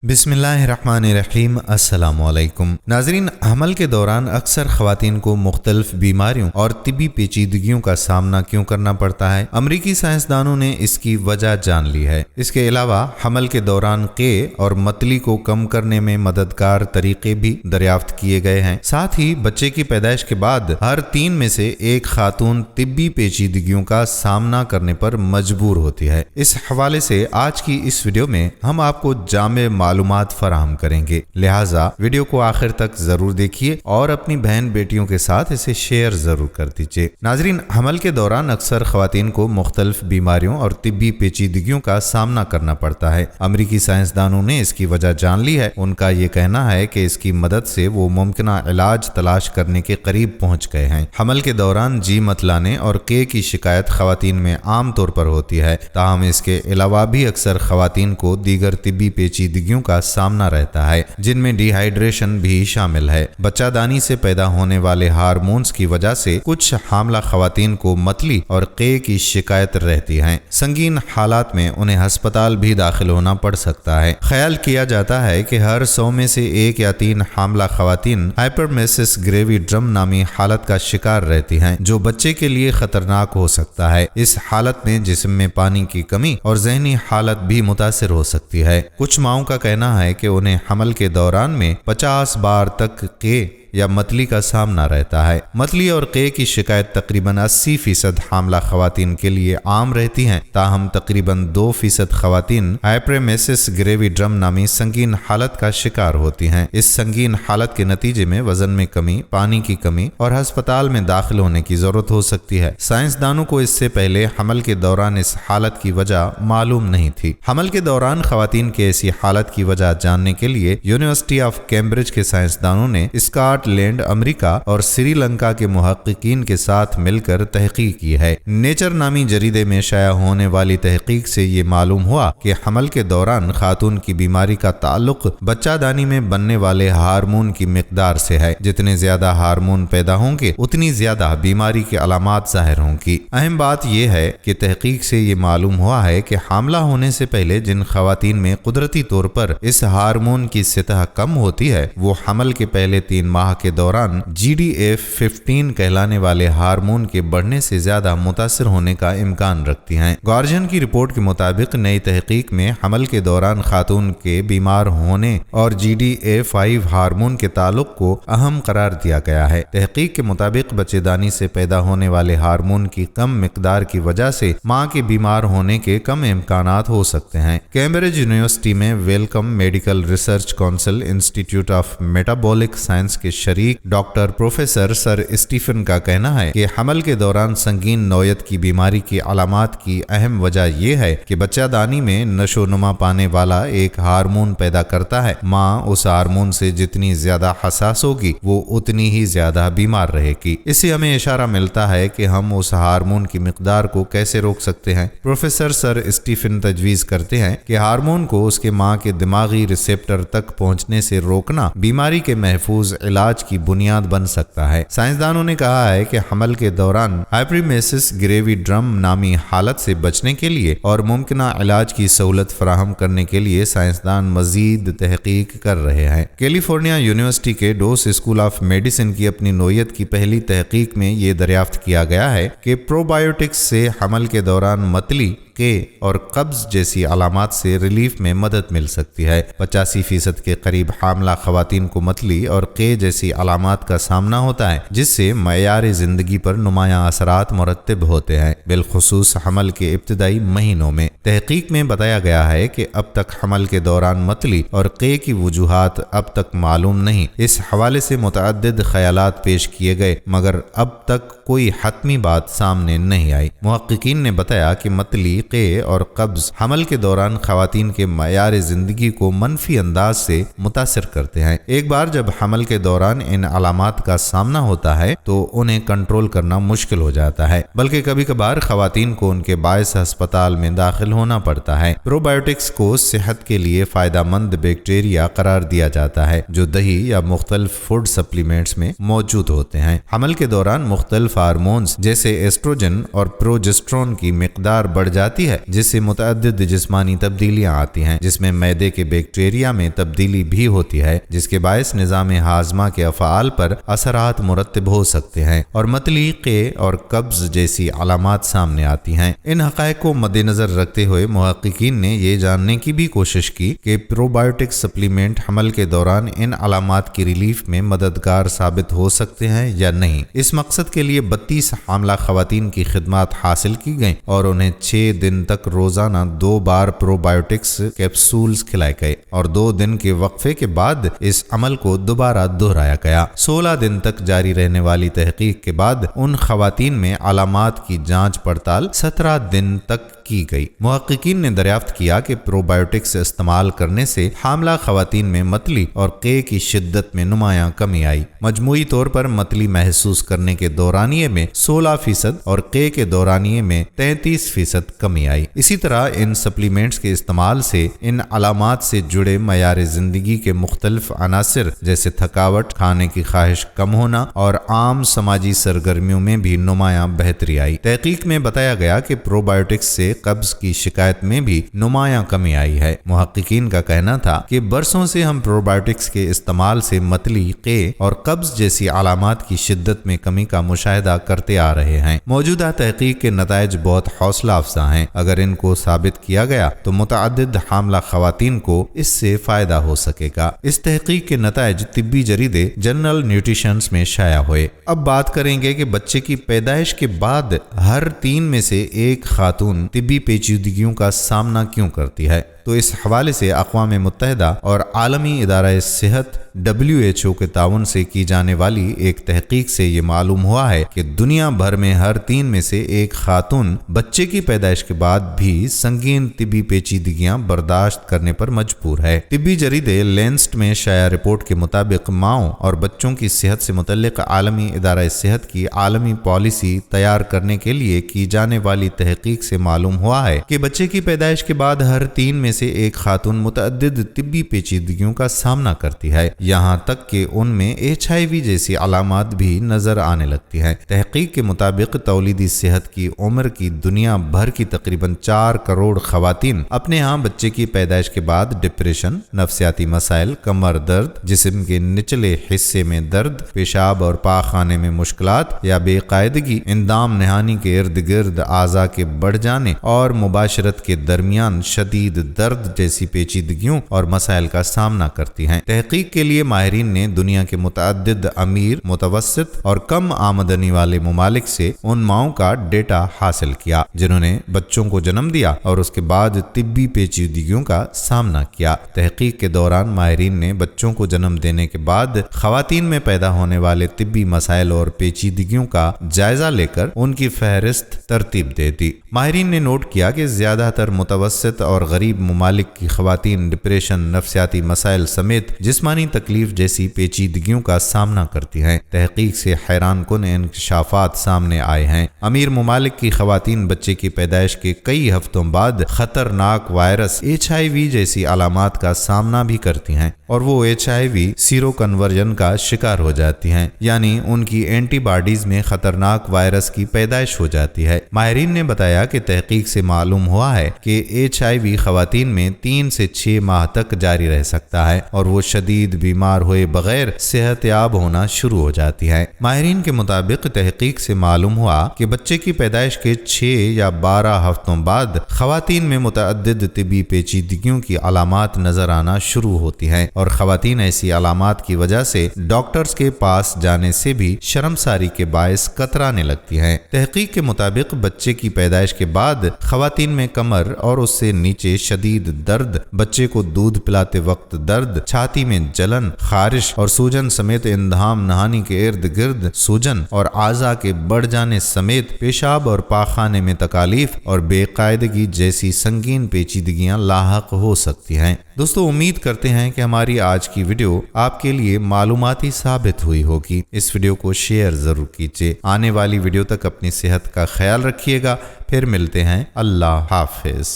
बिस्मिल्लाहिर्रहमानिर्रहीम। अस्सलाम वालेकुम नाज़रीन, हमल के दौरान अक्सर ख़वातीन को मुख्तलिफ बीमारियों और तिब्बी पेचीदगियों का सामना क्यों करना पड़ता है। अमरीकी साइंसदानों ने इसकी वजह जान ली है। इसके अलावा हमल के दौरान के और मतली को कम करने में मददगार तरीके भी दरियाफ्त किए गए हैं। साथ ही बच्चे की पैदाइश के बाद हर 3 में से एक खातून तिब्बी पेचीदगियों का सामना करने पर मजबूर होती है। इस हवाले से आज की इस वीडियो में हम आपको जामे मालूमात फराहम करेंगे, लिहाजा वीडियो को आखिर तक जरूर देखिए और अपनी बहन बेटियों के साथ इसे शेयर जरूर कर दीजिए। नाजरीन, हमल के दौरान अक्सर ख़वातीन को मुख्तलिफ बीमारियों और तिब्बी पेचीदगियों का सामना करना पड़ता है। अमरीकी साइंसदानों ने इसकी वजह जान ली है। उनका ये कहना है कि इसकी मदद से वो मुमकिना इलाज तलाश करने के करीब पहुंच गए हैं। हमल के दौरान जी मतलाने और के की शिकायत ख़वातीन में आम तौर पर होती है, ताहम इसके अलावा भी अक्सर ख़वातीन को दीगर तिब्बी पेचीदगियों का सामना रहता है, जिनमें डिहाइड्रेशन भी शामिल है। बच्चादानी से पैदा होने वाले हार्मोन्स की वजह से कुछ हामला ख़वातीन को मतली और के की शिकायत रहती है। संगीन हालात में उन्हें अस्पताल भी दाखिल होना पड़ सकता है। ख्याल किया जाता है कि हर 100 में से 1 या 3 हामला ख़वातीन हाइपरमेसिस ग्रेविड्रम नामी हालत का शिकार रहती हैं, जो बच्चे के लिए खतरनाक हो सकता है। इस हालत में जिस्म में पानी की कमी और ज़हनी हालत भी मुतासिर हो सकती है। कुछ माओं का कहना है कि उन्हें हमल के दौरान में 50 बार तक के या मतली का सामना रहता है। मतली और के की शिकायत तकरीबन 80% हामला ख़वातीन के लिए आम रहती हैं, ताहम तकरीबन 2% ख़वातीन हाइपरमेसिस ग्रेविड्रम नामी संगीन हालत का शिकार होती हैं। इस संगीन हालत के नतीजे में वजन में कमी, पानी की कमी और अस्पताल में दाखिल होने की जरूरत हो सकती है। साइंसदानों को इससे पहले हमल के दौरान इस हालत की वजह मालूम नहीं थी। हमल के दौरान ख़वातीन की ऐसी हालत की वजह जानने के लिए यूनिवर्सिटी ऑफ कैम्ब्रिज के साइंसदानों ने स्कॉटलैंड, अमेरिका और श्रीलंका के मुहक्किकीन के साथ मिलकर तहकीक की है। नेचर नामी जरीदे में शाया होने वाली तहकीक से ये मालूम हुआ कि हमल के दौरान खातून की बीमारी का ताल्लुक बच्चादानी में बनने वाले हार्मोन की मिकदार से है। जितने ज्यादा हार्मोन पैदा होंगे उतनी ज्यादा बीमारी की अलामात जाहिर होंगी। अहम बात यह है कि तहकीक से ये मालूम हुआ है कि हामला होने से पहले जिन खवातीन में कुदरती तौर पर इस हार्मोन की सतह कम होती है, वो हमल के पहले 3 माह के दौरान GDF15 कहलाने वाले हार्मोन के बढ़ने से ज्यादा मुतासिर होने का इम्कान रखती हैं। गार्जियन की रिपोर्ट के मुताबिक नई तहकीक में हमल के दौरान खातून के बीमार होने और GDF5 हार्मोन के ताल्लुक को अहम करार दिया गया है। तहकीक के मुताबिक बच्चेदानी से पैदा होने वाले हार्मोन की कम मिकदार की वजह से माँ के बीमार होने के कम इम्कानात हो सकते हैं। कैम्ब्रिज यूनिवर्सिटी में welcome medical research council institute of metabolic science के शरीक डॉक्टर प्रोफेसर सर स्टीफन का कहना है कि हमल के दौरान संगीन नौयत की बीमारी की अलामात की अहम वजह यह है कि बच्चादानी में नशोनुमा पाने वाला एक हार्मोन पैदा करता है। माँ उस हार्मोन से जितनी ज्यादा हसास होगी वो उतनी ही ज्यादा बीमार रहेगी। इससे हमें इशारा मिलता है कि हम उस हार्मोन की मिकदार को कैसे रोक सकते हैं। प्रोफेसर सर स्टीफन तजवीज करते हैं कि हार्मोन को उसके माँ के दिमागी रिसेप्टर तक पहुँचने से रोकना बीमारी के महफूज इलाज की बुनियाद बन सकता है। साइंसदानों ने कहा है कि हमल के दौरान हाइपरमेसिस ग्रेविड्रम नामी हालत से बचने के लिए और मुमकिना इलाज की सहूलत फराहम करने के लिए साइंसदान मजीद तहकीक कर रहे हैं। कैलिफोर्निया यूनिवर्सिटी के डोस स्कूल ऑफ मेडिसिन की अपनी नोयत की पहली तहकीक में ये दरियाफ्त किया गया है कि प्रोबायोटिक्स से हमल के दौरान मतली के और कब्ज जैसी अलामात से रिलीफ में मदद मिल सकती है। 85% के करीब हामला खवातीन को मतली और के जैसी अलामात का सामना होता है, जिससे मयार जिंदगी पर नुमाया असरात मुरत्तब होते हैं, बिलखुसूस हमल के इब्तदाई महीनों में। तहकीक में बताया गया है कि अब तक हमल के दौरान मतली और के की वजूहात अब तक मालूम नहीं। इस हवाले से मुतअद्दिद ख्यालात पेश किए गए, मगर अब तक कोई हतमी बात सामने नहीं आई। मुहक्किकीन ने बताया कि मतली, के और कब्ज हमल के दौरान खवातीन के मयार जिंदगी को मनफी अंदाज से मुतासिर करते हैं। एक बार जब हमल के दौरान इन अलामात का सामना होता है तो उन्हें कंट्रोल करना मुश्किल हो जाता है, बल्कि कभी कभार खवातीन को उनके बायस अस्पताल में दाखिल होना पड़ता है। प्रोबायोटिक्स को सेहत के लिए फायदा मंद बैक्टीरिया करार दिया जाता है, जो दही या मुख्तलिफ फूड सप्लीमेंट्स में मौजूद होते हैं। हमल के दौरान मुख्तलिफ मुख्तलिफ हार्मोन्स जैसे एस्ट्रोजन और प्रोजेस्टेरोन की मिकदार बढ़ जाती है, जिससे मुतअद्दिद जिस्मानी तब्दीलियां आती हैं, जिसमें मैदे के बैक्टीरिया में तब्दीली भी होती है, जिसके बायस निज़ाम हाजमा के अफ़आल पर असरात मुरत्तब हो सकते हैं और मतली, क़े और कब्ज़ जैसी अलामात सामने आती हैं। इन हक़ाइक़ को मद्देनज़र रखते हुए मुहक़्क़िक़ीन ने ये जानने की भी कोशिश की कि प्रोबायोटिक सप्लीमेंट हमल के दौरान इन अलामात की रिलीफ में मददगार साबित हो सकते हैं या नहीं। इस मकसद के लिए 32 हामला ख़वातीन की खिदमात हासिल की गईं और उन्हें 6 दिन तक रोज़ाना 2 बार प्रोबायोटिक्स कैप्सूल्स खिलाए गए और 2 दिन के वक्फे के बाद इस अमल को दोबारा दोहराया गया। 16 दिन तक जारी रहने वाली तहकीक के बाद उन ख़वातीन में अलामात की जांच पड़ताल 17 दिन तक की गई। मुहक्किकीन ने दरियाफ्त किया कि प्रोबायोटिक्स इस्तेमाल करने से हामला ख़वातीन में मतली और क़े की शिद्दत में नुमायां कमी आई। मजमूई तौर पर मतली महसूस करने के दौरानिये में 16% और क़े के दौरानिये में 33% कमी आई। इसी तरह इन सप्लीमेंट्स के इस्तेमाल से इन अलामात से जुड़े मयार ज़िंदगी के मुख्तलिफ अनासिर जैसे थकावट, खाने की ख्वाहिश कम होना और आम समाजी सरगर्मियों में भी नुमायां बेहतरी आई। तहकीक में बताया गया कि प्रोबायोटिक्स से कब्ज़ की शिकायत में भी नुमायां कमी आई है। मुहक्किकीन का कहना था कि बरसों से हम प्रोबायोटिक्स के इस्तेमाल से मतली, क़े और कब्ज़ जैसी अलामात की शिद्दत में कमी का मुशाहिदा करते आ रहे हैं। मौजूदा तहकीक के नताइज बहुत हौसला अफजा हैं। अगर इनको साबित किया गया तो मुतअद्दिद हामला ख़वातीन को इससे फ़ायदा हो सकेगा। इस तहकीक के नताइज तिब्बी जरीदे जनरल न्यूट्रिशंस में शाया हुए। अब बात करेंगे कि बच्चे की पैदाइश के बाद हर 3 में से एक खातून तिब्बी पेचीदगियों का सामना क्यों करती है। तो इस हवाले से अक़वाम मुत्तहिदा और आलमी इदारा सेहत WHO के ताउन से की जाने वाली एक तहकीक से ये मालूम हुआ है कि दुनिया भर में हर 3 में से एक खातून बच्चे की पैदाइश के बाद भी संगीन तिब्बी पेचीदगियां बर्दाश्त करने पर मजबूर है। तिब्बी जरीदे लेंस्ट में शाया रिपोर्ट के मुताबिक माओं और बच्चों की सेहत से मुतल्लिक आलमी इदारा सेहत की आलमी पॉलिसी तैयार करने के लिए की जाने वाली तहकीक से मालूम हुआ है कि बच्चे की पैदाइश के बाद हर 3 में से एक खातून मुतअद्दिद तिब्बी पेचीदगियों का सामना करती है, यहाँ तक कि उनमें HIV जैसी अलामात भी नजर आने लगती हैं। तहकीक के मुताबिक तौलीदी सेहत की उम्र की दुनिया भर की तकरीबन 4 करोड़ खवातीन अपने यहाँ बच्चे की पैदाइश के बाद डिप्रेशन, नफ्सियाती मसाइल, कमर दर्द, जिस्म के निचले हिस्से में दर्द, पेशाब और पाखाने में मुश्किलात या बेकायदगी, इंदाम नहानी के इर्द गिर्द आज़ा के बढ़ जाने और मुबाशरत के दरमियान शदीद दर्द जैसी पेचीदगियों और मसाइल का सामना करती हैं। तहकीक के लिए माहिरीन ने दुनिया के मुतअद्दिद अमीर, मुतवस्सित और कम आमदनी वाले मुमालिक से उन माओं का डेटा हासिल किया जिन्होंने बच्चों को जन्म दिया और उसके बाद तिब्बी पेचीदगियों का सामना किया। तहकीक के दौरान माहिरीन ने बच्चों को जन्म देने के बाद खवातीन में पैदा होने वाले तिब्बी मसाइल और पेचीदगियों का जायजा लेकर उनकी फहरिस्त तरतीब दे दी। माहिरीन ने नोट किया कि ज्यादातर मुतवस्सित और गरीब मुमालिक की खवातीन डिप्रेशन, नफ्सियाती मसाइल समेत जिस्मानी तकलीफ जैसी पेचीदगियों का सामना करती हैं। तहकीक से हैरान कुन इंकशाफात सामने आए हैं। अमीर मुमालिक की खवातीन बच्चे की पैदाइश के कई हफ्तों बाद खतरनाक वायरस HIV जैसी अलामात का सामना भी करती हैं और वो HIV सीरो कन्वर्जन का शिकार हो जाती हैं, यानी उनकी एंटीबॉडीज में खतरनाक वायरस की पैदाइश हो जाती है। माहिरीन ने बताया कि तहकीक से मालूम हुआ है कि HIV खवातीन में 3 से 6 माह तक जारी रह सकता है और वो शदीद बीमार हुए बगैर सेहतयाब होना शुरू हो जाती है। माहिरीन के मुताबिक तहकीक से मालूम हुआ कि बच्चे की पैदाइश के 6 या 12 हफ्तों बाद खवातीन में मुतअद्दिद तिब्बी पेचीदगियों की अलामात नजर आना शुरू होती हैं और खवातीन ऐसी अलामात की वजह से डॉक्टर्स के पास जाने से भी शर्मसारी के बायस कतराने लगती हैं। तहकीक के मुताबिक बच्चे की पैदाइश के बाद खवातीन में कमर और उससे नीचे शदीद दर्द, बच्चे को दूध पिलाते वक्त दर्द, छाती में जलन, खारिश और सूजन समेत इंदाम नहानी के इर्द गिर्द सूजन और आज़ा के बढ़ जाने समेत पेशाब और पाखाने में तकालीफ और बेकायदगी जैसी संगीन पेचीदगियां लाहक हो सकती हैं। दोस्तों, उम्मीद करते हैं कि हमारी आज की वीडियो आपके लिए मालूमाती साबित हुई होगी। इस वीडियो को शेयर जरूर कीजिए। आने वाली वीडियो तक अपनी सेहत का ख्याल रखिएगा। फिर मिलते हैं। अल्लाह हाफिज।